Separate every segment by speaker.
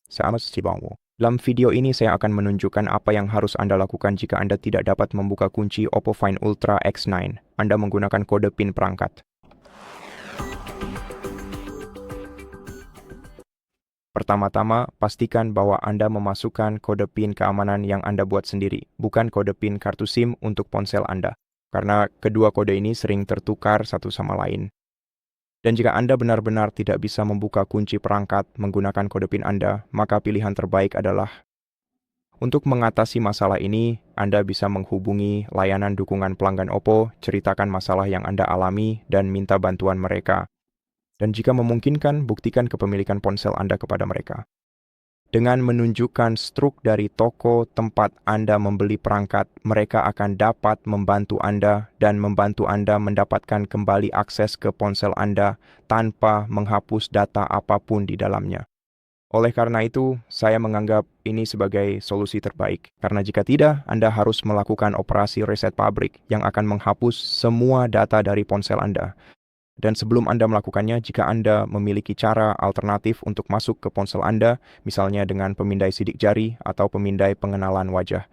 Speaker 1: Sama si Bangwo. Dalam video ini saya akan menunjukkan apa yang harus Anda lakukan jika Anda tidak dapat membuka kunci Oppo Find Ultra X9. Anda menggunakan kode PIN perangkat. Pertama-tama, pastikan bahwa Anda memasukkan kode PIN keamanan yang Anda buat sendiri, bukan kode PIN kartu SIM untuk ponsel Anda. Karena kedua kode ini sering tertukar satu sama lain. Dan jika Anda benar-benar tidak bisa membuka kunci perangkat menggunakan kode PIN Anda, maka pilihan terbaik adalah untuk mengatasi masalah ini, Anda bisa menghubungi layanan dukungan pelanggan Oppo, ceritakan masalah yang Anda alami, dan minta bantuan mereka. Dan jika memungkinkan, buktikan kepemilikan ponsel Anda kepada mereka. Dengan menunjukkan struk dari toko tempat Anda membeli perangkat, mereka akan dapat membantu Anda dan membantu Anda mendapatkan kembali akses ke ponsel Anda tanpa menghapus data apapun di dalamnya. Oleh karena itu, saya menganggap ini sebagai solusi terbaik. Karena jika tidak, Anda harus melakukan operasi reset pabrik yang akan menghapus semua data dari ponsel Anda. Dan sebelum Anda melakukannya, jika Anda memiliki cara alternatif untuk masuk ke ponsel Anda, misalnya dengan pemindai sidik jari atau pemindai pengenalan wajah,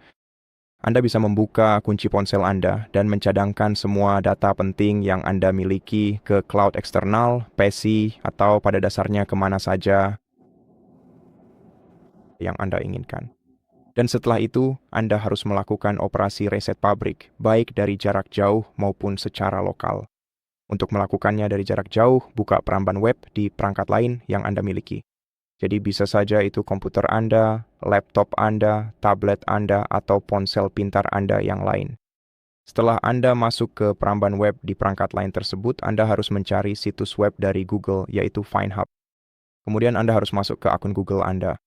Speaker 1: Anda bisa membuka kunci ponsel Anda dan mencadangkan semua data penting yang Anda miliki ke cloud eksternal, PC, atau pada dasarnya kemana saja yang Anda inginkan. Dan setelah itu, Anda harus melakukan operasi reset pabrik, baik dari jarak jauh maupun secara lokal. Untuk melakukannya dari jarak jauh, buka peramban web di perangkat lain yang Anda miliki. Jadi bisa saja itu komputer Anda, laptop Anda, tablet Anda, atau ponsel pintar Anda yang lain. Setelah Anda masuk ke peramban web di perangkat lain tersebut, Anda harus mencari situs web dari Google, yaitu FindHub. Kemudian Anda harus masuk ke akun Google Anda.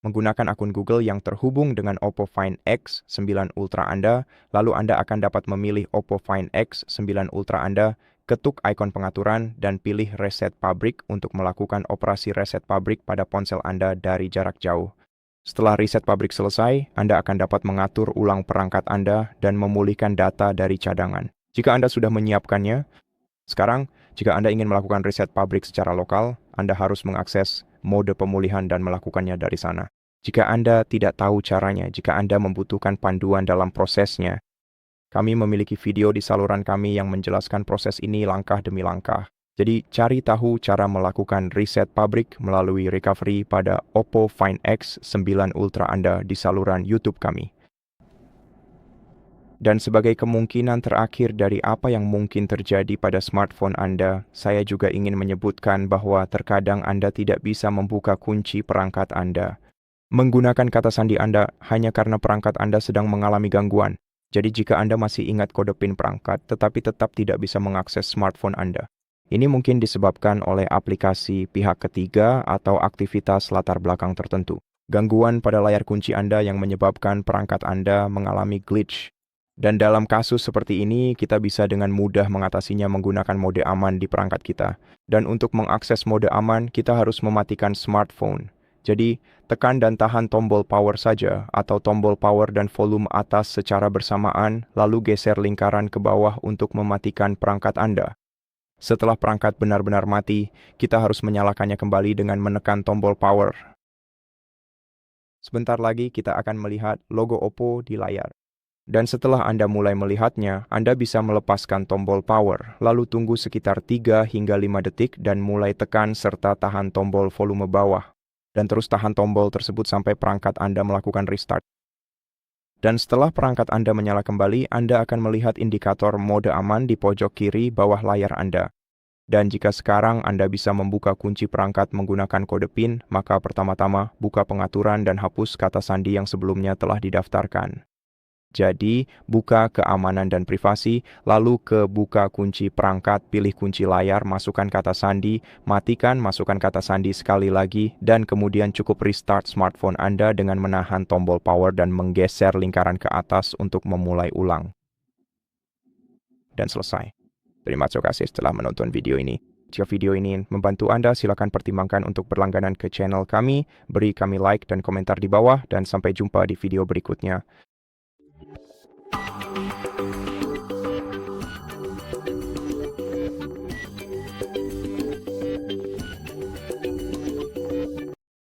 Speaker 1: Menggunakan akun Google yang terhubung dengan Oppo Find X9 Ultra Anda, lalu Anda akan dapat memilih Oppo Find X9 Ultra Anda, ketuk ikon pengaturan, dan pilih reset pabrik untuk melakukan operasi reset pabrik pada ponsel Anda dari jarak jauh. Setelah reset pabrik selesai, Anda akan dapat mengatur ulang perangkat Anda dan memulihkan data dari cadangan. Jika Anda sudah menyiapkannya, sekarang, jika Anda ingin melakukan reset pabrik secara lokal, Anda harus mengakses mode pemulihan dan melakukannya dari sana. Jika Anda tidak tahu caranya, jika Anda membutuhkan panduan dalam prosesnya, kami memiliki video di saluran kami yang menjelaskan proses ini langkah demi langkah. Jadi, cari tahu cara melakukan reset pabrik melalui recovery pada Oppo Find X9 Ultra Anda di saluran YouTube kami. Dan sebagai kemungkinan terakhir dari apa yang mungkin terjadi pada smartphone Anda, saya juga ingin menyebutkan bahwa terkadang Anda tidak bisa membuka kunci perangkat Anda. Menggunakan kata sandi Anda hanya karena perangkat Anda sedang mengalami gangguan. Jadi jika Anda masih ingat kode PIN perangkat, tetapi tetap tidak bisa mengakses smartphone Anda. Ini mungkin disebabkan oleh aplikasi pihak ketiga atau aktivitas latar belakang tertentu. Gangguan pada layar kunci Anda yang menyebabkan perangkat Anda mengalami glitch. Dan dalam kasus seperti ini, kita bisa dengan mudah mengatasinya menggunakan mode aman di perangkat kita. Dan untuk mengakses mode aman, kita harus mematikan smartphone. Jadi, tekan dan tahan tombol power saja, atau tombol power dan volume atas secara bersamaan, lalu geser lingkaran ke bawah untuk mematikan perangkat Anda. Setelah perangkat benar-benar mati, kita harus menyalakannya kembali dengan menekan tombol power. Sebentar lagi kita akan melihat logo Oppo di layar. Dan setelah Anda mulai melihatnya, Anda bisa melepaskan tombol power, lalu tunggu sekitar 3 hingga 5 detik dan mulai tekan serta tahan tombol volume bawah. Dan terus tahan tombol tersebut sampai perangkat Anda melakukan restart. Dan setelah perangkat Anda menyala kembali, Anda akan melihat indikator mode aman di pojok kiri bawah layar Anda. Dan jika sekarang Anda bisa membuka kunci perangkat menggunakan kode PIN, maka pertama-tama buka pengaturan dan hapus kata sandi yang sebelumnya telah didaftarkan. Jadi, buka keamanan dan privasi, lalu ke buka kunci perangkat, pilih kunci layar, masukkan kata sandi, matikan, masukkan kata sandi sekali lagi, dan kemudian cukup restart smartphone Anda dengan menahan tombol power dan menggeser lingkaran ke atas untuk memulai ulang. Dan selesai. Terima kasih setelah menonton video ini. Jika video ini membantu Anda, silakan pertimbangkan untuk berlangganan ke channel kami, beri kami like dan komentar di bawah, dan sampai jumpa di video berikutnya.